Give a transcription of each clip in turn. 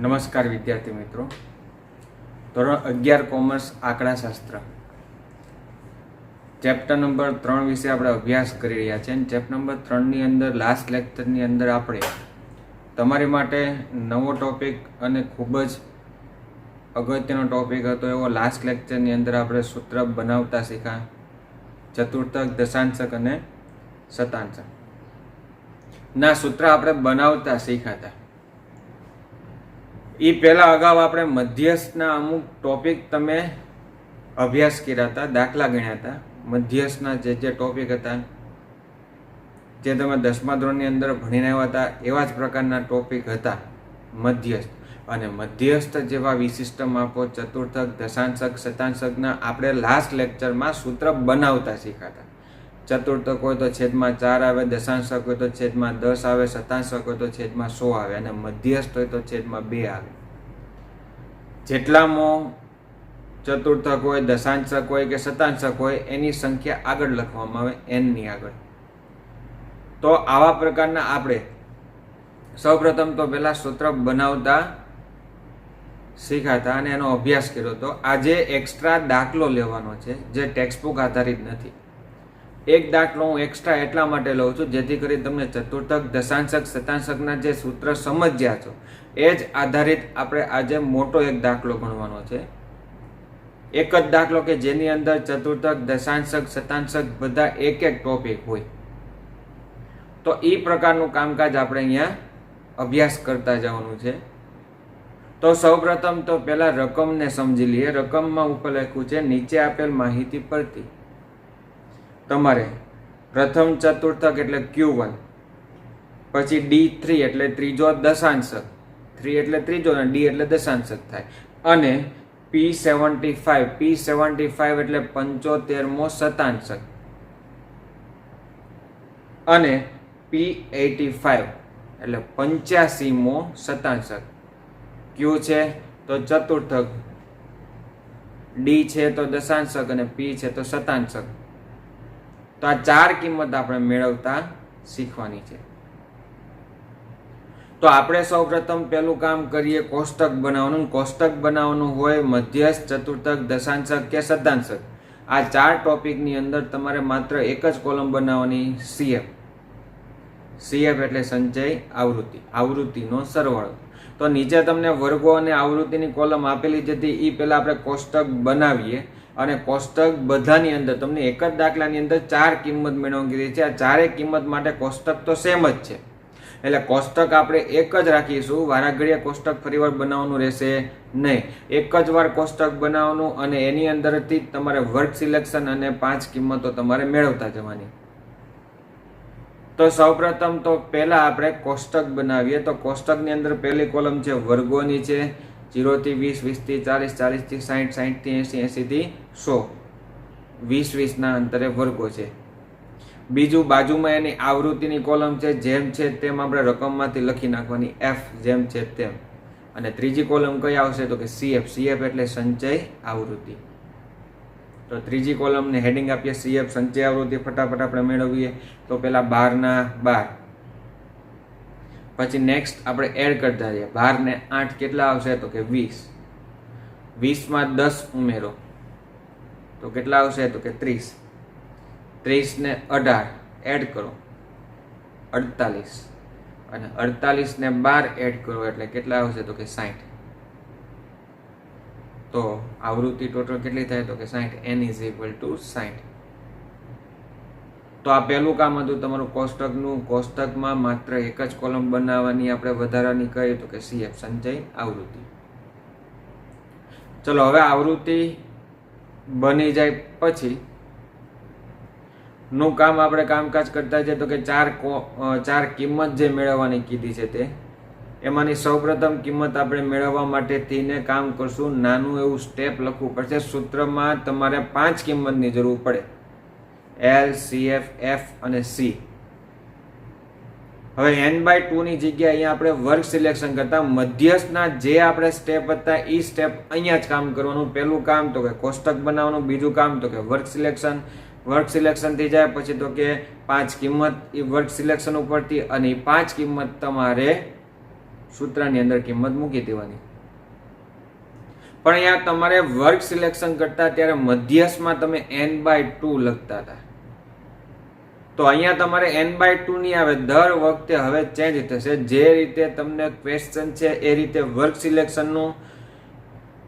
નમસ્કાર વિદ્યાર્થી મિત્રો. ધોરણ 11 કોમર્સ આંકડાશાસ્ત્ર ચેપ્ટર નંબર 3 વિશે આપણે અભ્યાસ કરી રહ્યા છીએ. ચેપ્ટર નંબર 3 ની અંદર લાસ્ટ લેક્ચરની અંદર આપણે તમારી માટે નવો ટોપિક અને ખૂબ જ અગત્યનો ટોપિક હતો એવો લાસ્ટ લેક્ચરની અંદર આપણે સૂત્ર બનાવતા શીખ્યા. ચતુર્થક, દશાંશક અને શતાંશક ના સૂત્ર આપણે બનાવતા શીખ્યા. એ પહેલાં અગાઉ આપણે મધ્યસ્થના અમુક ટોપિક તમે અભ્યાસ કર્યા હતા, દાખલા ગણ્યા હતા. મધ્યસ્થના જે ટોપિક હતા જે તમે 10મા ધોરણની અંદર ભણીને આવ્યા હતા એવા જ પ્રકારના ટોપિક હતા મધ્યસ્થ. અને મધ્યસ્થ જેવા વિશિષ્ટ માપો ચતુર્થક, દશાંશક, શતાંશકના આપણે લાસ્ટ લેક્ચરમાં સૂત્ર બનાવતા શીખ્યા. ચતુર્થક હોય તો છેદમાં 4 આવે, દશાંશક હોય તો છેદમાં 10 આવે, શતાંશક હોય તો છેદમાં 100 આવે અને મધ્યસ્થ હોય તો છેદમાં 2 આવે. જેટલામાં ચતુર્થક હોય, દશાંશક હોય કે શતાંશક હોય એની સંખ્યા આગળ લખવામાં આવે, n ની આગળ. તો આવા પ્રકારના આપણે સૌપ્રથમ તો પહેલા સૂત્ર બનાવતા શીખ્યા અને એનો અભ્યાસ કર્યો હતો. આજે એક્સ્ટ્રા દાખલો લેવાનો છે જે ટેક્સ્ટબુક આધારિત નથી. એક દાખલો હું એક્સ્ટ્રા એટલા માટે લઉં છું જેથી કરી તમને ચતુર્થક, દશાંશક, શતાંશકના જે સૂત્ર સમજ્યા છો એ જ આધારિત આપણે આજે મોટો એક દાખલો ગણવાનો છે. એક જ દાખલો કે જેની અંદર ચતુર્થક, દશાંશક, શતાંશક બધા એક એક ટોપિક હોય. તો એ પ્રકારનું કામકાજ આપણે અહીંયા અભ્યાસ કરતા જવાનું છે. તો સૌપ્રથમ તો પહેલા રકમને સમજી લઈએ. રકમમાં ઉપર લખ્યું છે નીચે આપેલ માહિતી પરથી તમારે પ્રથમ ચતુર્થક એટલે Q1, પછી D3 એટલે ત્રીજો દશાંશક, 3 એટલે ત્રીજો અને D એટલે દશાંશક થાય, અને P75 એટલે 75મો શતાંશક, અને P85 એટલે 85મો શતાંશક. Q છે તો ચતુર્થક, D છે તો દશાંશક અને P છે તો શતાંશક. તો આ ચાર કિંમત આપણે મેળવતા શીખવાની છે. તો આપણે સૌપ્રથમ પહેલું કામ કરીએ કોષ્ટક બનાવવાનું. કોષ્ટક બનાવવાનું હોય મધ્યસ્થ, ચતુર્થક, દશાંશક કે શતાંશક. આ ચાર ટોપિકની અંદર તમારે માત્ર એક જ કોલમ બનાવવાની, CF. CF એટલે સંચય આવૃત્તિ, આવૃત્તિનો સરવાળો. તો નીચે તમને વર્ગો અને આવૃત્તિની કોલમ આપેલી જ હતી. એ પહેલા આપણે કોષ્ટક બનાવીએ અને કોષ્ટક બધાની અંદર તમને એક જ દાખલાની અંદર ચાર કિંમત મેળવવાની છે. આ ચારેય કિંમત માટે કોષ્ટક તો સેમ જ છે એટલે કોષ્ટક આપણે એક જ રાખીશું. વારાઘડીએ કોષ્ટક ફરીવાર બનાવવાનું રહેશે નહીં. એક જ વાર કોષ્ટક બનાવવાનું અને એની અંદરથી તમારે વર્ગ સિલેક્શન અને 5 કિંમતો તમારે મેળવતા જવાની. તો સૌપ્રથમ તો પહેલા આપણે કોષ્ટક બનાવીએ. તો કોષ્ટકની અંદર પહેલી કોલમ છે વર્ગોની છે. 0 થી 20, 20 થી 40, 40 થી 60, 60 થી 80, 80 થી 100, 20, 20 ના અંતરે વર્ગો છે. બીજું બાજુમાં એની આવૃત્તિની કોલમ છે. જેમ છે તેમ આપણે રકમમાંથી લખી નાખવાની, F જેમ છે તેમ. અને ત્રીજી કોલમ કઈ આવશે તો કે CF. CF એટલે સંચય આવૃત્તિ. તો ત્રીજી કોલમને હેડિંગ આપીએ CF સંચય આવૃત્તિ. ફટાફટ આપણે મેળવીએ. તો પેલા 12 ના 12, પછી નેક્સ્ટ આપણે એડ કરતા જઈએ. 12 ને 8 કેટલા આવશે તો કે 20. 20 માં 10 ઉમેરો તો કેટલા આવશે તો કે 30. 30 ને 18 એડ કરો 48, અને 48 ને 12 એડ કરો એટલે કેટલા આવશે તો કે 60. તો આવૃત્તિ ટોટલ કેટલી થાય તો કે 60. N = 60. તો આ પહેલું કામ હતું તમારું કોષ્ટકનું. કોષ્ટકમાં માત્ર એક જ કોલમ બનાવવાની આપણે વધારાની કહીએ તો કે CF સંચય આવૃત્તિ. ચલો હવે આવૃત્તિ બની જાય પછી નું કામ આપણે કામકાજ કરતા જઈએ. તો કે ચાર કિંમત જે મેળવવાની કીધી છે તે એમાંની સૌપ્રથમ કિંમત આપણે મેળવવા માટે થઈને કામ કરશું. નાનું એવું સ્ટેપ લખવું પડશે. સૂત્રમાં તમારે 5 કિંમતની જરૂર પડે, L, CF, F અને C. હવે n/2 ની જગ્યાએ અહીંયા આપણે વર્ગ સિલેક્શન કરતા મધ્યસ્થના જે આપણે સ્ટેપ હતા એ સ્ટેપ અહીંયા જ કામ કરવાનું. પહેલું કામ તો કે કોષ્ટક બનાવવાનું, બીજું કામ તો કે વર્ગ સિલેક્શન. વર્ગ સિલેક્શન થઈ જાય પછી તો કે 5 કિંમત એ વર્ગ સિલેક્શન ઉપરથી, અને 5 કિંમત તમારે સૂત્રની અંદર કિંમત મૂકી દેવાની. પણ અહીંયા તમારે વર્ગ સિલેક્શન કરતા ત્યારે મધ્યસ્થમાં તમે n/2 લખતા હતા, તો અહીંયા તમારે n/2 નહીં આવે. દર વખતે હવે ચેન્જ થશે. જે રીતે તમને ક્વેશ્ચન છે એ રીતે વર્ગ સિલેક્શનનું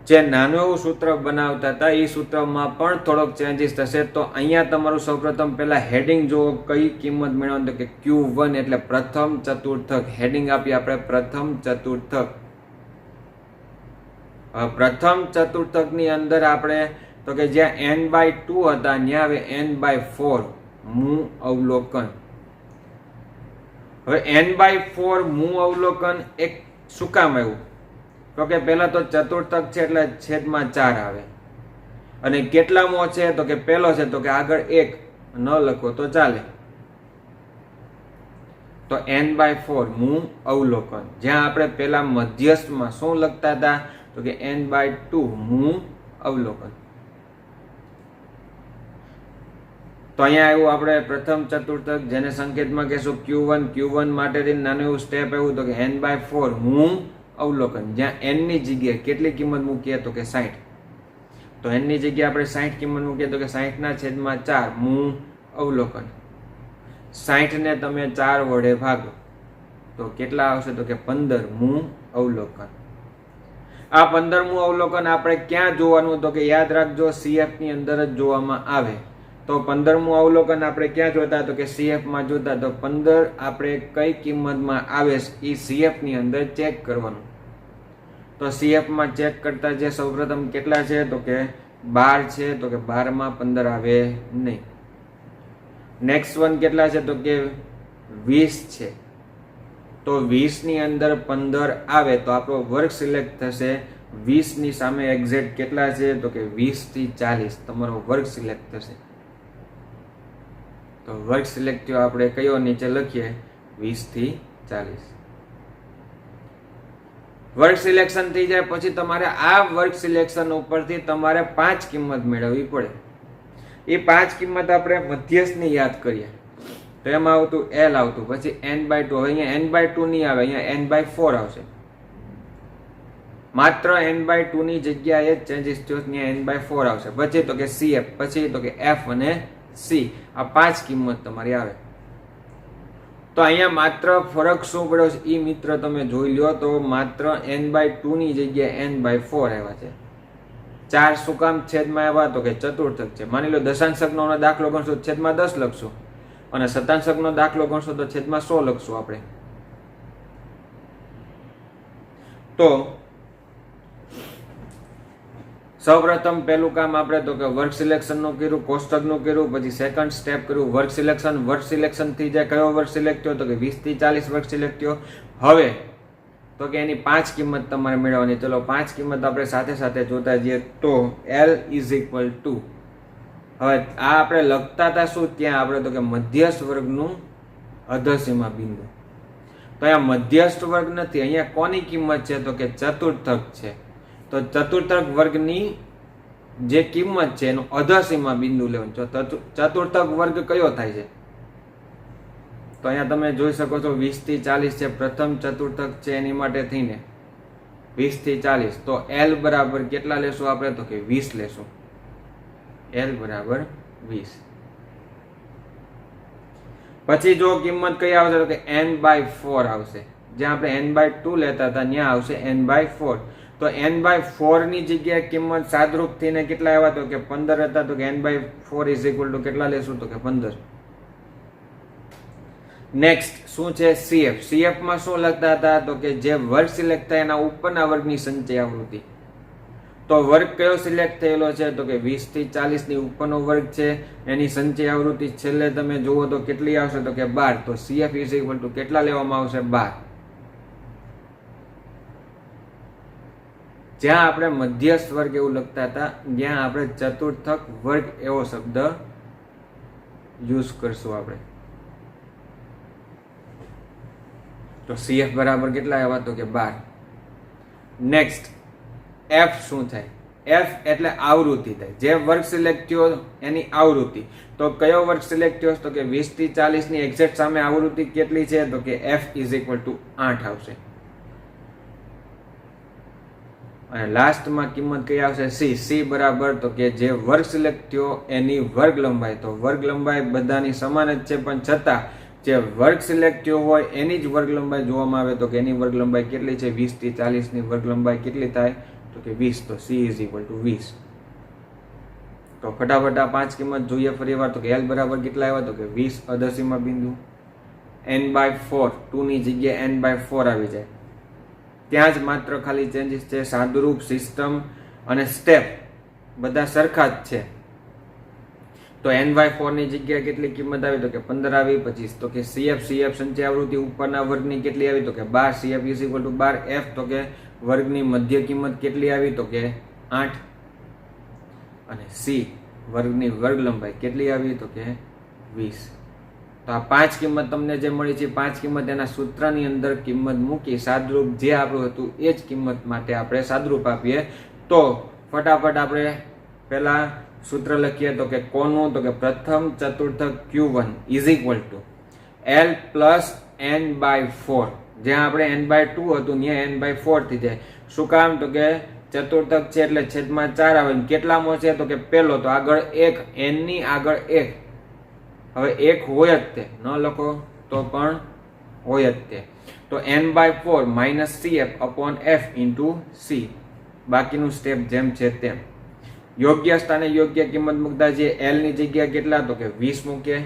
જે નાનું એવું સૂત્ર બનાવતા હતા એ સૂત્રમાં પણ થોડોક ચેન્જીસ થશે. તો અહીંયા તમારું સૌપ્રથમ પહેલા હેડિંગ જુઓ, કઈ કિંમત મેળવવાનું, તો કે Q1 એટલે પ્રથમ ચતુર્થક. હેડિંગ આપી આપણે પ્રથમ ચતુર્થક. પ્રથમ ચતુર્થકની અંદર આપણે તો કે જ્યાં n/2 હતા ત્યાં હવે n/4 મૂ અવલોકન. હવે n/4 મૂ અવલોકન એક શું કામ આવ્યું, તો કે પહેલા તો ચતુર્થક છે એટલે છેદમાં 4 આવે. અને કેટલામો છે, તો કે પહેલો છે, તો કે આગળ 1 ન લખો તો ચાલે. તો n/4 મૂ અવલોકન. જ્યાં આપણે પહેલા મધ્યસ્થમાં શું લખતા હતા, તો કે n/2 મૂ અવલોકન. તો અહીંયા આવ્યું આપણે પ્રથમ ચતુર્થક, જેને સંકેતમાં કહેશું Q1. Q1 માટેથી નાનું એવું સ્ટેપ આવ્યું, તો કે n/4 મૂ અવલોકન. જ્યાં n ની જગ્યાએ કેટલી કિંમત મૂકીએ, તો કે 60. તો n ની જગ્યાએ આપણે 60 કિંમત મૂકીએ, તો કે 60/4 મૂ અવલોકન. 60 ને તમે 4 વડે ભાગો તો કેટલા આવશે, તો કે 15 મૂ અવલોકન. આ 15 મૂ અવલોકન આપણે ક્યાં જોવાનું, તો કે યાદ રાખજો CF ની અંદર જ જોવામાં આવે. તો 15 મૂ અવલોકન આપણે ક્યાં જોતા, તો કે CF માં જોતા. તો 15 આપણે કઈ કિંમતમાં આવે એ CF ની અંદર ચેક કરવાનું. તો CF માં ચેક કરતા જે સૌપ્રથમ કેટલા છે, તો કે 12 છે, તો કે 12 માં 15 આવે નહીં. નેક્સ્ટ વન કેટલા છે, તો કે 20 છે. તો 20 ની અંદર 15 આવે તો આપણો વર્ગ સિલેક્ટ થશે. 20 ની સામે એક્ઝેક્ટ કેટલા છે, તો કે 20 થી 40 તમારો વર્ગ સિલેક્ટ થશે. તો વર્ગ સિલેક્ટ થયો આપણે કયો નીચે લખીએ 20 થી 40. વર્ગ સિલેક્શન થઈ જાય પછી તમારે આ વર્ગ સિલેક્શન ઉપરથી તમારે 5 કિંમત મેળવવી પડે. એ 5 કિંમત આપણે મધ્યસ્થની યાદ કરીએ તો એમાં આવતું L આવતું, પછી n/2. હવે અહીંયા n/2 નહીં આવે, અહીંયા n/4 આવશે. માત્ર n/2 ની જગ્યાએ ચેન્જીસ થયો, ત્યાં n/4 આવશે. પછી તો કે CF, પછી તો કે F અને C. આ 5 કિંમત તમારી આવે. તો અહીંયા માત્ર ફરક શું પડ્યો છે એ મિત્ર તમે જોઈ લો. તો માત્ર n/2 ની જગ્યાએ n/4 આવ્યા છે. 4 શું કામ છેદમાં આવ્યા, તો કે ચતુર્થક છે. માની લો દશાંશકનો દાખલો ગણશો છેદમાં 10 લખશું, અને શતાંશકનો દાખલો ગણશો તો છેદમાં 100 લખશું આપણે. તો સૌપ્રથમ પહેલું કામ આપણે તો કે વર્ગ સિલેક્શન નું કર્યું, કોષ્ટક નું કર્યું, પછી સેકન્ડ સ્ટેપ કર્યું વર્ગ સિલેક્શન. વર્ગ સિલેક્શન થઈ જાય, કયો વર્ગ સિલેક્ટ થયો, તો કે 20 થી 40 વર્ગ સિલેક્ટ થયો. હવે તો કે એની 5 કિંમત તમારે મેળવવાની. ચલો 5 કિંમત આપણે સાથે સાથે જોતા જઈએ. તો L = હવે આ આપણે લખતા હતા શું, ત્યાં આપણે તો કે મધ્યસ્થ વર્ગનું અધસીમા બિંદુ. તો અહીંયા મધ્યસ્થ વર્ગ નથી, અહીંયા કોની કિંમત છે, તો કે ચતુર્થક છે. તો ચતુર્થક વર્ગની જે કિંમત છે એનું અધસીમા બિંદુ લેવાનું. ચતુર્થક વર્ગ કયો થાય છે, તો અહીંયા તમે જોઈ શકો છો 20 થી 40 છે, પ્રથમ ચતુર્થક છે એની માટે થઈને 20 થી 40. તો L બરાબર કેટલા લેશું આપણે, તો કે 20 લેશું. L બરાબર 20. પછી જો કિંમત કઈ આવશે, તો કે n/4 આવશે. જ્યાં આપણે n/2 લેતા હતા ત્યાં આવશે n/4. તો n/4 ની જગ્યાએ કિંમત સાદરૂપ થઈને કેટલા આવ્યા, તો કે 15 હતા. તો કે n/4 = કેટલા લેશું, તો કે 15. નેક્સ્ટ શું છે CF. CF માં શું લખતા હતા, તો કે જે વર્ગ સિલેક્ટ થાય એના ઉપરના વર્ગની સંચય આવૃત્તિ. તો વર્ગ કયો સિલેક્ટ થયેલો છે, તો કે 20 થી 40 ની ઉપરનો વર્ગ છે, એની સંચય આવૃત્તિ છેલ્લે તમે જુઓ તો કેટલી આવશે, તો કે 12. તો CF = કેટલા લેવામાં આવશે, 12. જ્યાં આપણે મધ્યસ્થ વર્ગ એવું લખતા હતા, જ્યાં આપણે ચતુર્થક વર્ગ એવો શબ્દ યુઝ કરશું આપણે. તો CF બરાબર કેટલા આવ્યા, તો કે 12. નેક્સ્ટ F શું થાય, F એટલે આવૃત્તિ થાય. જે વર્ગ સિલેક્ટ થયો એની આવૃત્તિ. તો કયો વર્ગ સિલેક્ટ થયો, તો કે 20 થી 40 ની એક્ઝેક્ટ સામે આવૃત્તિ કેટલી છે, તો કે F = 8 આવશે. અને લાસ્ટમાં કિંમત કઈ આવશે સી બરાબર તો કે જે વર્ગ સિલેક્ટ થયો એની વર્ગ લંબાઈ. તો વર્ગ લંબાઈ બધાની સમાન જ છે, પણ છતાં જે વર્ગ સિલેક્ટ થયો હોય એની જ વર્ગ લંબાઈ જોવામાં આવે તો કે એની વર્ગ લંબાઈ કેટલી છે 20 થી 40 ની વર્ગ લંબાઈ કેટલી થાય તો કે 20. તો સી ઇઝ ઇક્વલ ટુ 20. તો ફટાફટ આ 5 કિંમત જોઈએ ફરી વાર. તો કે એલ બરાબર કેટલા આવ્યા તો કે 20 અધસીમા બિંદુ. n/4 2 ની જગ્યાએ n/4 આવી જાય. ત્યાં જ માત્ર ખાલી ચેન્જીસ છે, સાદુરૂપ, સિસ્ટમ અને સ્ટેપ બધા સરખા જ છે. તો n/4 ની જગ્યાએ કેટલી કિંમત આવી તો કે 15 આવી. 25 તો કે cf સંચય આવૃત્તિ ઉપરના વર્ગની કેટલી આવી તો કે 12. cf is equal to 12. f તો કે વર્ગની મધ્ય કિંમત કેટલી આવી તો કે 8. અને c વર્ગની વર્ગ લંબાઈ કેટલી આવી તો કે 20. તો આ 5 કિંમત તમને જે મળી છે 5 કિંમત એના સૂત્રની અંદર કિંમત મૂકી સાદરૂપ જે આપણું હતું એ જ કિંમત માટે આપણે સાદરૂપ આપીએ. તો ફટાફટ આપણે પહેલા સૂત્ર લખીએ તો કે કોનું તો કે પ્રથમ ચતુર્થક Q1 is equal to L plus n/4. જ્યાં આપણે n/2 હતું ત્યાં n/4 થઈ જાય. શું કામ તો કે ચતુર્થક છે એટલે છેદમાં 4 આવે. કેટલામો છે તો કે પહેલો, તો આગળ 1, n ની આગળ 1. હવે 1 હોય જ તે, ન લખો તો પણ હોય જ તે. તો n/4 minus cf upon f into c. બાકીનું સ્ટેપ જેમ છે તેમ. યોગ્ય સ્થાને યોગ્ય કિંમત મૂકતા જે L ની જગ્યાએ કેટલા તો કે 20 મૂકીએ,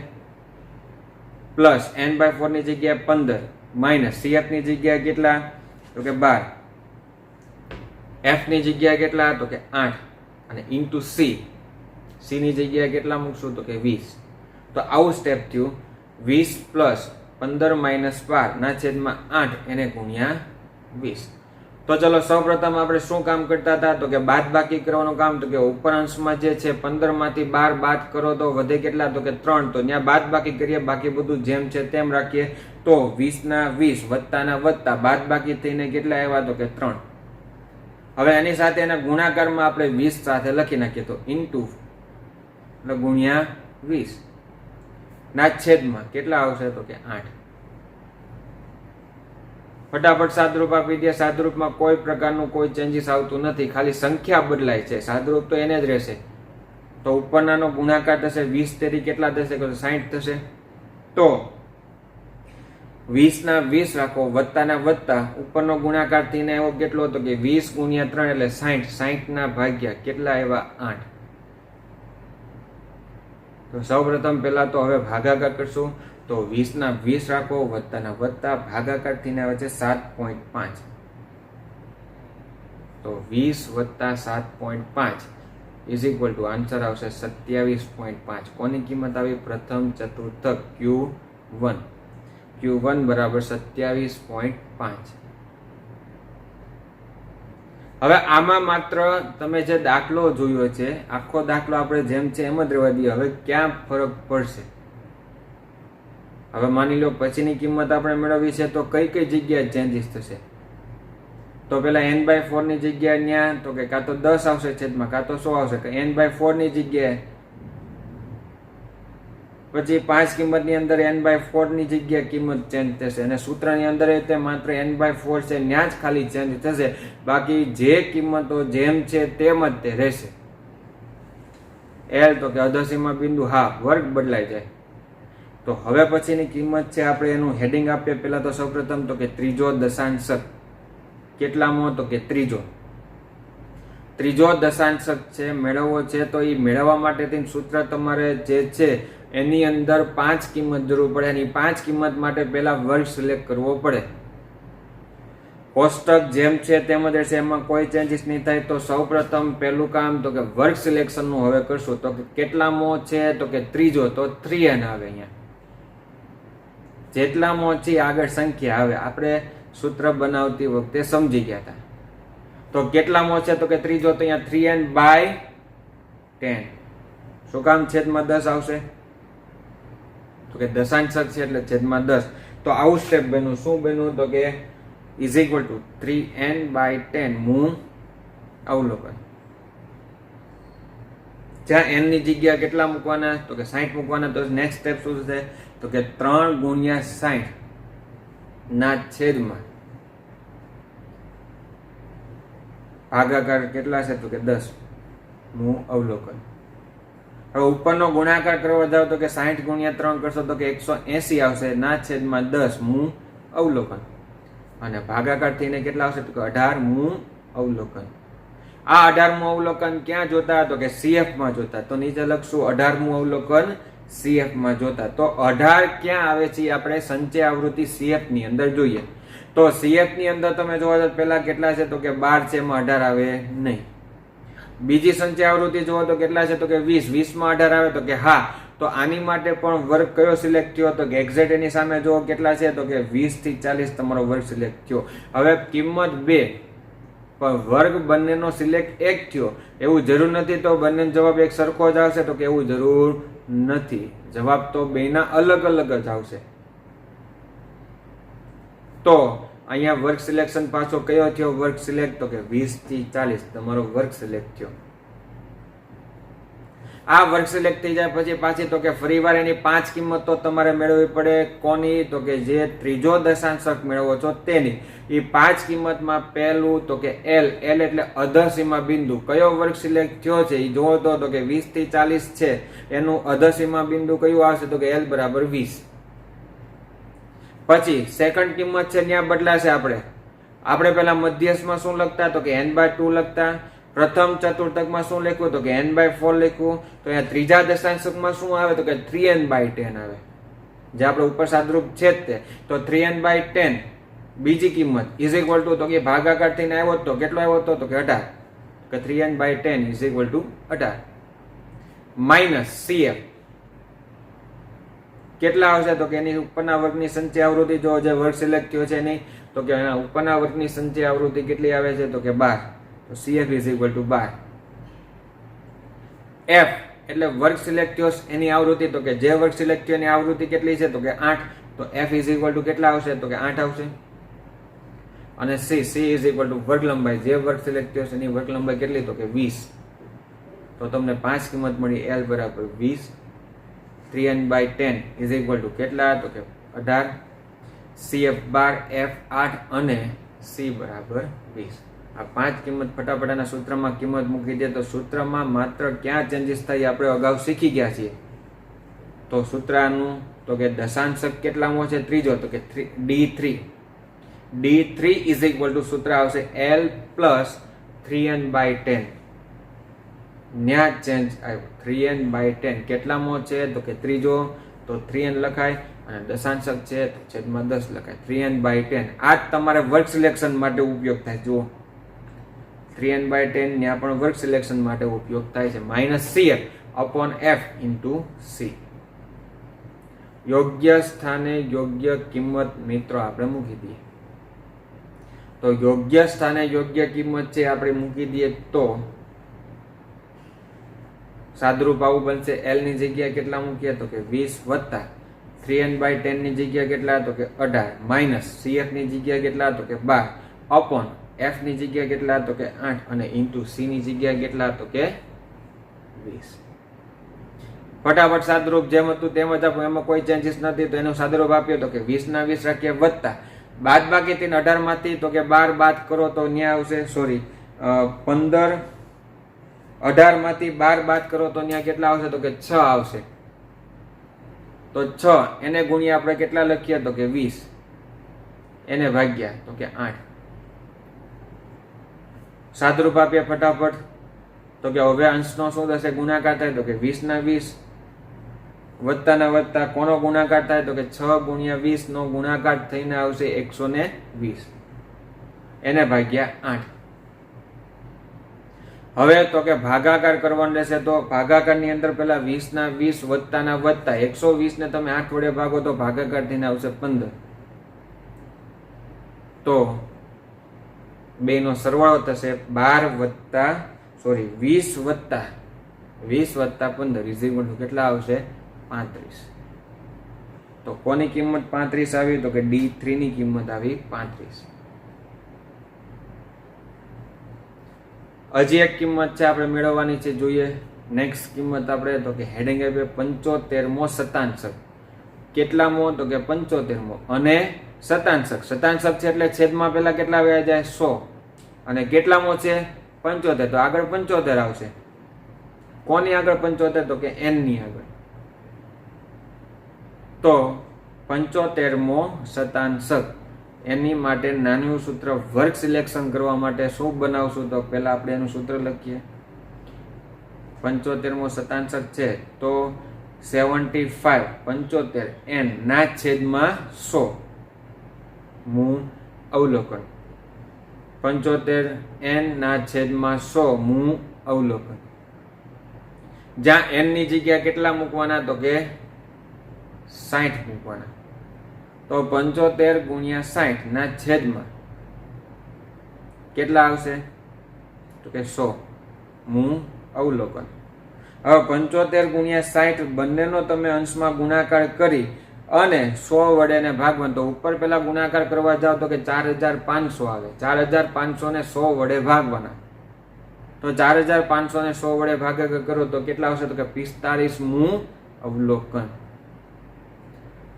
પ્લસ n/4 ની જગ્યાએ 15 માઇનસ cf ની જગ્યાએ કેટલા તો કે 12, f ની જગ્યાએ કેટલા તો કે 8 અને ઇન્ટુ c. c ની જગ્યાએ કેટલા મૂકશું તો કે 20. તો આવું સ્ટેપ થયું. 20 પ્લસ 15 માઇનસ 12 ના છેદમાં 8 એને ગુણ્યા 20. તો ચલો સૌપ્રથમ આપણે શું કામ કરતા હતા તો કે બાદ બાકી કરવાનું કામ. તો કે ઉપર અંશમાં જે છે 15 માંથી 12 બાદ કરો તો વધે કેટલા તો કે 3. તો ત્યાં બાદ બાકી કરીએ, બાકી બધું જેમ છે તેમ રાખીએ. તો 20 ના 20 વત્તા ના વત્તા બાદ બાકી થઈને કેટલા આવ્યા તો કે 3. હવે એની સાથે એના ગુણાકારમાં આપણે 20 સાથે લખી નાખીએ તો ઇન્ટુ એટલે ગુણ્યા 20 ના છેદમાં કેટલા આવશે તો કે 8. ફટાફટ સાદરૂપ આપી દે. સાદરૂપમાં કોઈ પ્રકારનું કોઈ ચેન્જીસ આવતું નથી, ખાલી સંખ્યા બદલાય છે. સાદરૂપ તો એને જ રહેશે. તો ઉપરનાનો ગુણાકાર થશે 20 તેરી કેટલા થશે તો 60 થશે. તો 20 ના 20 રાખો વત્તાના વત્તા ઉપરનો ગુણાકાર થઈને આવ્યો કેટલો તો કે 20 ગુણ્યા 3 એટલે 60. 60 ના ભાગ્યા કેટલા આવ્યા 8. તો સૌપ્રથમ પહેલા તો હવે ભાગાકાર કરશું. તો 20 ના 20 રાખો વત્તાના વત્તા ભાગાકાર થઈને આવે છે 7.5. તો 20 વત્તા 7.5 ઇઝ ઇક્વલ ટુ આન્સર આવશે 27.5. કોની કિંમત આવી પ્રથમ ચતુર્થક Q1. Q1 બરાબર 27.5. હવે આમાં માત્ર તમે જે દાખલો જોયો છે આખો દાખલો આપણે જેમ છે એમ જ રહેવા દઈએ. હવે ક્યાં ફરક પડશે હવે માની લો પછીની કિંમત આપણે મેળવવી છે તો કઈ કઈ જગ્યાએ ચેન્જીસ થશે. તો પેલા n/4 ની જગ્યાએ ન્યા તો કે કાં તો 10 આવશે છેદમાં કાં તો 100 આવશે. કે n/4 ની જગ્યાએ પછી 5 કિંમતની અંદર n/4 ની જગ્યાએ કિંમત ચેન્જ થશે અને સૂત્રની અંદર તે માત્ર n/4 છે ત્યાં જ ખાલી ચેન્જ થશે. બાકી જે કિંમતો જેમ છે તેમ જ તે રહેશે. L તો કે અધસીમા બિંદુ વર્ગ બદલાઈ જાય. તો હવે પછીની કિંમત છે આપણે એનું હેડિંગ આપીએ. પહેલા તો સૌપ્રથમ તો કે ત્રીજો દશાંશક કેટલામો તો કે ત્રીજો દશાંશક છે મેળવવો છે. તો એ મેળવવા માટે સૂત્ર તમારે જે છે એની અંદર 5 કિંમત જરૂર પડે. એની 5 કિંમત માટે પહેલા વર્ગ સિલેક્ટ કરવો પડે. કોષ્ટક જેમ છે તેમ જ રહેશે, એમાં કોઈ ચેન્જીસ નહીં થાય. તો સૌપ્રથમ પહેલું કામ તો કે વર્ગ સિલેક્શન નું હવે કરશું. તો કેટલામો છે તો કે ત્રીજો, તો 3n આવે. અહીંયા જેટલામો છે આગળ સંખ્યા આવે. આપણે સૂત્ર બનાવતી વખતે સમજી ગયા હતા. તો કેટલામો છે તો કે ત્રીજો, તો અહીંયા 3n/10. શું કામ છેદમાં 10 આવશે તો કે દશાંશક છે એટલે છેદમાં 10. તો આવું સ્ટેપ બન્યું. શું બન્યું તો કે ઇઝ ઇક્વલ ટુ 3n/10 મૂળ અવલોકન. જ્યાં n ની જગ્યા કેટલા મૂકવાના તો કે 60 મૂકવાના. તો નેક્સ્ટ સ્ટેપ શું થશે તો કે 3 ગુણ્યા 60 ના છેદમાં ભાગાકાર કેટલા છે તો કે 10 મું અવલોકન. હવે ઉપરનો ગુણાકાર કરવા જાવ તો કે 60 ગુણ્યા 3 કરશો તો કે 180 આવશે ના છેદમાં 10 મું અવલોકન. અને ભાગાકાર થઈને કેટલા આવશે તો કે 18 મું અવલોકન. આ 18મું અવલોકન ક્યાં જોતા તો કે CF માં જોતા. તો નીચે લખશું 18મું અવલોકન CF માં જોતા. તો 18 ક્યાં આવે છે આપણે સંચય આવૃત્તિ CF ની અંદર જોઈએ. તો CF ની અંદર તમે જોવા જાવ પહેલા કેટલા છે તો કે 12 છે, એમાં 18 આવે નહીં. બીજી સંચય આવૃત્તિ જોવો તો કેટલા છે તો કે 20, 20 માં 18 આવે તો કે હા. તો આની માટે પણ વર્ગ કયો સિલેક્ટ થયો તો કે એક્ઝેક્ટ એની સામે જોવો કેટલા છે તો કે 20 થી 40 તમારો વર્ગ સિલેક્ટ થયો. હવે કિંમત 2 પણ વર્ગ બંનેનો સિલેક્ટ 1 થયો એવું જરૂર નથી તો બંનેનો જવાબ એક સરખો જ આવશે તો કે એવું જરૂર નથી. જવાબ તો બેના અલગ અલગ જ આવશે. તો અહીંયા વર્ગ સિલેક્શન પાછો કયો થયો વર્ગ સિલેક્ટ તો કે 20 થી 40 તમારો વર્ગ સિલેક્ટ થયો. આ વર્ગ સિલેક્ટ થઈ જાય પછી પાછી તો કે ફરીવાર એની 5 કિંમત તો તમારે મેળવવી પડે. કોની તો કે જે ત્રીજો દશાંશક મેળવો છો તેની. એ 5 કિંમતમાં પહેલું તો કે L એટલે અધસીમા બિંદુ કયો વર્ગ સિલેક્ટ થયો છે એ જોવો તો કે 20 થી 40 છે એનું અધસીમા બિંદુ કયું આવશે તો કે L બરાબર 20. પછી સેકન્ડ કિંમત છે ત્યાં બદલાશે. આપણે પેલા મધ્યસ્થમાં શું લખતા તો કે n/2 લખતા. પ્રથમ ચતુર્થકમાં શું લખ્યું તો કે n/4 લખ્યું. તો અહીંયા ત્રીજા દશાંશકમાં શું આવે તો કે 3n/10 આવે જે આપણે ઉપર સાદરૂપ છે જ તે. તો 3n/10 બીજી કિંમત ઇઝ ઇક્વલ ટુ તો કે ભાગાકાર થઈને આવ્યો તો કેટલો આવ્યો તો કે 18 કે 3n/10 is equal to 18 minus CF કેટલા આવશે તો કે એની ઉપરના વર્ગની સંચય આવૃત્તિ જો જે વર્ગ સિલેક્ટ થયો છે એની તો કે ઉપરના વર્ગની સંચય આવૃત્તિ કેટલી આવે છે તો કે 12. તો CF is equal to 12. F એટલે વર્ગ સિલેક્ટ થયો એની આવૃત્તિ તો કે જે વર્ગ સિલેક્ટ થયો એની આવૃત્તિ કેટલી છે તો કે 8. તો F ઇઝ ઇક્વલ ટુ કેટલા આવશે તો કે 8 આવશે. અને C ઇઝ ઇક્વલ ટુ વર્ગ લંબાઈ જે વર્ગ સિલેક્ટ થયો છે એની વર્ગ લંબાઈ કેટલી તો કે 20. તો તમને 5 કિંમત મળી L બરાબર 20. 3n/10 ઇઝ ઇક્વલ ટુ કેટલા તો કે 18. CF 12 F 8 અને C બરાબર 20. આ 5 કિંમત ફટાફટાના સૂત્રમાં કિંમત મૂકી દે તો સૂત્રમાં માત્ર ક્યાં ચેન્જીસ થાય આપણે અગાઉ શીખી ગયા છીએ. તો સૂત્રનું તો કે દશાંશક કેટલામો છે ત્રીજો તો કે D3 ઇઝ ઇક્વલ ટુ સૂત્ર આવશે L પ્લસ 3n/10. ન્યા ચેન્જ આવ્યો 3n/10 કેટલામો છે તો કે ત્રીજો તો 3n લખાય અને દશાંશક છે તો છેદમાં 10 લખાય. 3n/10 આ જ તમારે વર્ગ સિલેક્શન માટે ઉપયોગ થાય. જુઓ 3n/10 ત્યાં પણ વર્ગ સિલેક્શન માટે ઉપયોગ થાય છે. Minus CF upon F into C. યોગ્ય સ્થાને યોગ્ય કિંમત મિત્રો આપણે મૂકી દઈએ. તો યોગ્ય સ્થાને યોગ્ય કિંમત છે આપણે મૂકી દઈએ તો સાદરૂપ આવું બનશે. L ની જગ્યાએ કેટલા મૂકીએ તો કે 20 વત્તા 3n/10 ની જગ્યાએ કેટલા તો કે 18 માઇનસ CF ની જગ્યાએ કેટલા તો કે 12 અપોન F ની જગ્યાએ કેટલા તો કે 8 અને ઇન્ટુ C ની જગ્યાએ કેટલા તો કે 20. ફટાફટ સાદરૂપ જેમ હતું તેમ જ આપો. એમાં કોઈ ચેન્જીસ નથી તો એનો સાદરૂપ આપ્યો તો કે 20 ના 20 રાખીએ વત્તા બાદ બાકી 18 માંથી તો કે 12 બાદ કરો તો ન્યા આવશે 15 18 માંથી 12 બાદ કરો તો ન્યા કેટલા આવશે તો કે 6 આવશે. તો 6 એને ગુણ્યા આપણે કેટલા લખીએ તો કે 20 એને ભાગ્યા તો કે 8. સાદરૂપ આપીએ ફટાફટ તો કે હવે અંશનો શું થશે ગુણાકાર થાય તો કે 20 ના 20 વત્તા ના વત્તા કોનો ગુણાકાર થાય તો કે 6 ગુણ્યા 20 નો ગુણાકાર થઈને આવશે 120 એને ભાગ્યા 8. હવે તો કે ભાગાકાર કરવાનો રહેશે. તો ભાગાકાર ની અંદર પેલા 20 ના 20 વત્તા ના વત્તા 120 ને તમે 8 વડે ભાગો તો ભાગાકાર થઈને આવશે 15. તો બે નો સરવાળો થશે 20 વત્તા 15 ઇઝ ઇક્વલ ટુ કેટલા આવશે 35. તો કોની કિંમત 35 આવી તો કે D3 ની કિંમત આવી 35. હજી એક કિંમત છે આપણે મેળવવાની છે જોઈએ. નેક્સ્ટ કિંમત આપણે તો કે હેડિંગ આપે 75મો શતાંશક. કેટલામો તો કે 75મો અને શતાંશક છે એટલે છેદમાં પેલા કેટલા વ્યા જાય 100 અને કેટલામો છે 75, તો આગળ 75 આવશે. કોની આગળ 75? તો કે n ની આગળ. તો 75મો શતાંશક એની માટે નાનું સૂત્ર વર્ગ સિલેક્શન કરવા માટે શું બનાવશું? તો પહેલા આપણે એનું સૂત્ર લખીએ. 75મો શતાંશક છે તો 75 75 n ના છેદમાં 100 મૂ અવલોકન. 75 n ના છેદમાં 100 મૂ અવલોકન. જ્યાં n ની જગ્યા કેટલા મૂકવાના? તો કે 60 મૂકવાના. તો 75 ગુણ્યા 60 ના છેદમાં કેટલા આવશે? તો કે 100 મૂ અવલોકન. હવે 75 ગુણ્યા 60 બંનેનો તમે અંશમાં ગુણાકાર કરી અને 100 વડે ને ભાગવાનું. તો ઉપર પેલા ગુણાકાર કરવા જાવ તો કે 4500 આવે. 4500 ને 100 વડે ભાગવાના. તો 4500 ને 100 વડે ભાગાકાર કરો તો કેટલા આવશે? તો કે 45મું અવલોકન.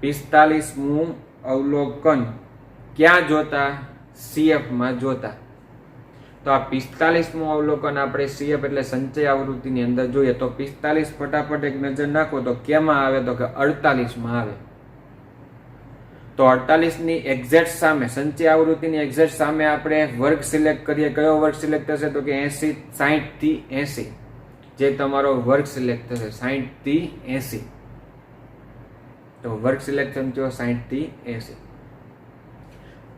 45મું અવલોકન ક્યાં જોતા? CF માં જોતા. તો આ 45મું અવલોકન આપણે CF એટલે સંચય આવૃત્તિની અંદર જોઈએ. તો 45 ફટાફટ એક નજર નાખો તો કેમાં આવે? તો કે 48 માં આવે. તો 48 ની એક્ઝેક્ટ સામે, સંચય આવૃત્તિની એક્ઝેક્ટ સામે આપણે વર્ગ સિલેક્ટ કરીએ. કયો વર્ગ સિલેક્ટ થશે? તો કે 80 60 થી 80 જે તમારો વર્ગ સિલેક્ટ થશે. 60 થી 80 તો વર્ગ સિલેક્શન થયો 60 થી 80.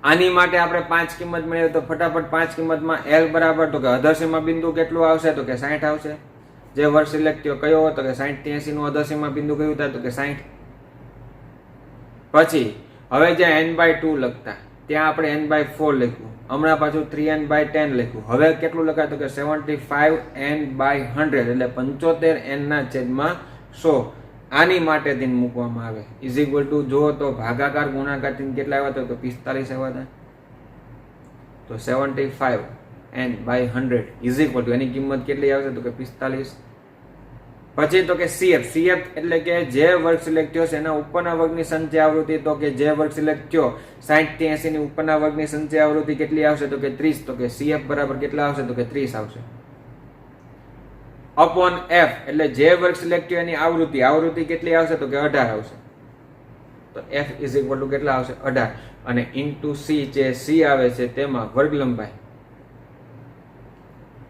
આની માટે આપણે 5 કિંમત મેળવીએ તો ફટાફટ 5 કિંમતમાં L બરાબર તો કે અધસીમા બિંદુ કેટલું આવશે? તો કે 60 આવશે. જે વર્ગ સિલેક્ટ થયો કયો? તો કે 60 થી 80 નું અધસીમા બિંદુ કયું થાય? તો કે 60. પછી હવે જ્યાં n/2 લખતા ત્યાં આપણે n/4 લખ્યું. હમણાં પાછું 3n/10 લખ્યું. હવે કેટલું લખાય? તો કે 75n/100 એટલે 75 n ના છેદમાં 100. આની માટે દિન મૂકવામાં આવે. ઇઝ ઇક્વલ ટુ જો તો ભાગાકાર ગુણાકાર દિન કેટલા આવ્યા? તો 45 આવ્યા હતા. તો 75n/100 ઇઝ ઇક્વલ ટુ એની કિંમત કેટલી આવશે? તો કે 45. પછી તો કે CF એટલે કે જે વર્ગ સિલેક્ટ થયો છે એના ઉપરના વર્ગની સંચય આવૃત્તિ. તો કે જે વર્ગ સિલેક્ટ થયો 60 થી 80 ની ઉપરના વર્ગની સંચય આવૃત્તિ કેટલી આવશે? તો કે 30. તો કે CF બરાબર કેટલા આવશે? તો કે 30 આવશે. અપોન F એટલે જે વર્ગ સિલેક્ટ થયો એની આવૃત્તિ કેટલી આવશે? તો કે 18 આવશે. તો F ઇઝ ઇક્વલ ટુ કેટલા આવશે? 18. અને ઇન્ટુ C જે C આવે છે તેમાં વર્ગ લંબાઈ.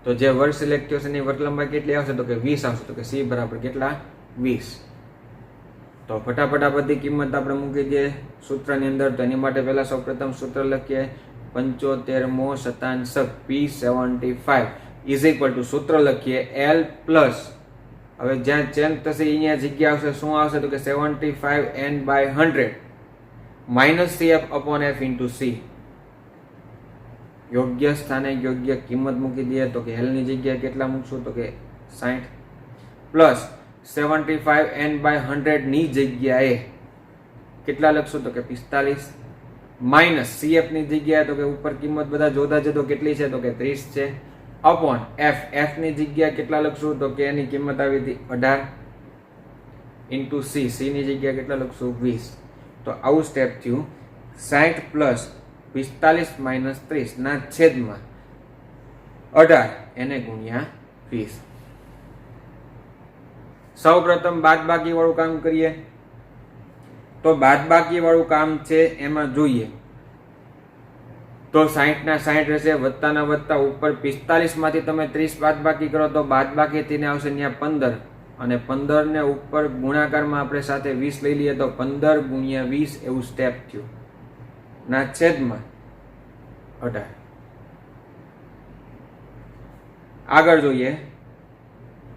તો જે વર્ગ સિલેક્ટ થયો છે એની વર્ગ લંબાઈ કેટલી આવશે? તો કે 20 આવશે. તો કે C બરાબર કેટલા? 20. તો ફટાફટ આ બધી કિંમત આપણે મૂકી દઈએ સૂત્રની અંદર. તો એની માટે પહેલા સૌપ્રથમ સૂત્ર લખીએ. 75મો શતાંશક P75 ઇઝ ઇક્વલ ટુ સૂત્ર લખીએ L પ્લસ, હવે જ્યાં ચેન્જ થશે અહીંયા જગ્યા આવશે. શું આવશે? તો કે 75n/100 minus CF upon F into C. યોગ્ય સ્થાને યોગ્ય કિંમત મૂકી દઈએ. તો કે L ની જગ્યાએ કેટલા મૂકશું? તો કે 60 પ્લસ 75n/100 ની જગ્યાએ કેટલા લખશું? તો કે 45 માઇનસ CF ની જગ્યાએ તો કે ઉપર કિંમત બધા જોતા જતો કેટલી છે? તો કે 30 છે. અપોન F ની જગ્યાએ કેટલા લખશું? તો કે એની કિંમત આવી હતી 18 ઇન્ટુ C ની જગ્યાએ કેટલા લખશું? 20. તો આવું સ્ટેપ થયું. 60 પ્લસ 45 માઇનસ 30 ના છેદમાં 18 એને ગુણ્યા 20. સૌ પ્રથમ બાદબાકી વાળું કામ કરીએ. તો બાદબાકી વાળું કામ છે એમાં જોઈએ તો 60 ના 60 રહેશે, વત્તાના વત્તા ઉપર 45 માંથી તમે 30 બાદબાકી કરો તો બાદબાકી થઈને આવશે ત્યાં 15 અને 15 ને ઉપર ગુણાકારમાં આપણે સાથે 20 લઈ લઈએ તો 15 ગુણ્યા 20 એવું સ્ટેપ થયું ના છેદમાં 18. આગળ જોઈએ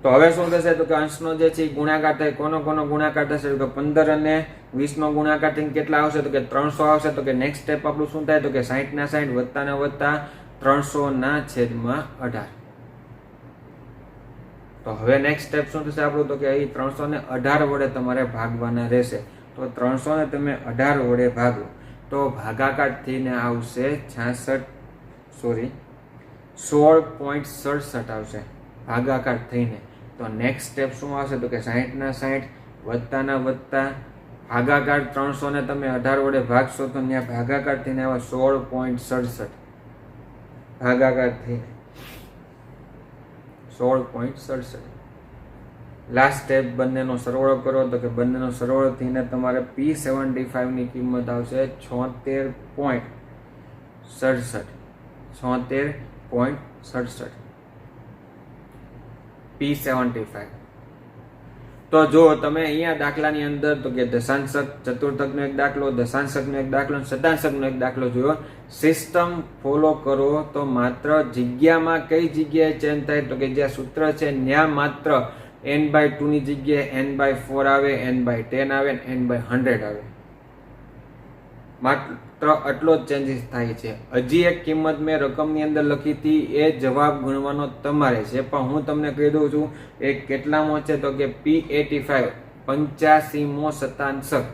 તો હવે શું થશે? તો કે અંશનો જે છે ગુણાકાર થાય. કોનો ગુણાકાર થશે? તો 15 અને 20 નો ગુણાકાર થઈને કેટલા આવશે? તો કે 300 આવશે. તો કે નેક્સ્ટ સ્ટેપ આપણું શું થાય? તો કે 60 ના 60 વત્તાના વત્તા 300 ના છેદમાં 18. તો હવે નેક્સ્ટ સ્ટેપ શું થશે આપણું? તો કે અહીં 300 ને 18 વડે તમારે ભાગવાના રહેશે. તો 300 ને તમે 18 વડે ભાગો તો ભાગાકાર થઈને આવશે 16.67 આવશે ભાગાકાર થઈને. તો નેક્સ્ટ સ્ટેપ શું આવશે? તો કે 60 ના 60 વત્તાના વત્તા ભાગાકાર 300 ને તમે 18 વડે ભાગશો તો ત્યાં ભાગાકાર થઈને આવે 16.67. ભાગાકાર થઈને 16.67. લાસ્ટ સ્ટેપ બંનેનો સરવાળો કરો તો કે બંનેનો સરવાળો થઈને તમારે P75 ની કિંમત આવશે 76.67. 76.67 P75. તો જો તમે અહીંયા દાખલાની અંદર તો કે દશાંશક ચતુર્થકનો એક દાખલો, દશાંશકનો એક દાખલો, શતાંશકનો એક દાખલો જોયો. સિસ્ટમ ફોલો કરો તો માત્ર જગ્યામાં કઈ જગ્યાએ ચેન્જ થાય તો કે જ્યાં સૂત્ર છે ત્યાં માત્ર n/2 ની જગ્યાએ n/4 આવે, n/10 આવે, n/100 આવે. માત્ર આટલો જ ચેન્જીસ થાય છે. હજી એક કિંમત મેં રકમની અંદર લખી હતી, એ જવાબ ગણવાનો તમારે છે, પણ હું તમને કહી દઉં છું એ કેટલામો છે તો કે P85 85મો શતાંશક.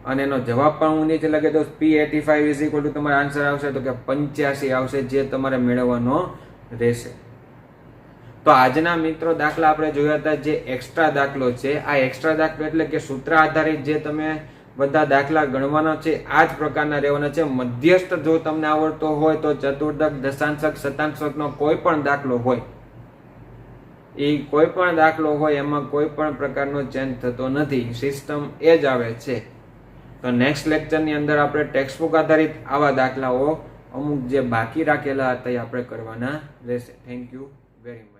અને એનો જવાબ પણ હું નીચે લખી દઉં. P85 તમારો આન્સર આવશે તો કે 85 આવશે, જે તમારે મેળવવાનો રહેશે. તો આજના મિત્રો દાખલા આપણે જોયા હતા જે એક્સ્ટ્રા દાખલો છે. આ એક્સ્ટ્રા દાખલો એટલે કે સૂત્ર આધારિત જે તમે બધા દાખલા ગણવાના છે આ જ પ્રકારના રહેવાના છે. મધ્યસ્થ જો તમને આવડતો હોય તો ચતુર્થક, દશાંશક, શતાંશકનો કોઈ પણ દાખલો હોય, એ કોઈ પણ દાખલો હોય એમાં કોઈ પણ પ્રકારનો ચેન્જ થતો નથી, સિસ્ટમ એ જ આવે છે. તો નેક્સ્ટ લેક્ચરની અંદર આપણે ટેક્સ્ટબુક આધારિત આવા દાખલાઓ અમુક જે બાકી રાખેલા હતા એ આપણે કરવાના રહેશે. Thank you very much.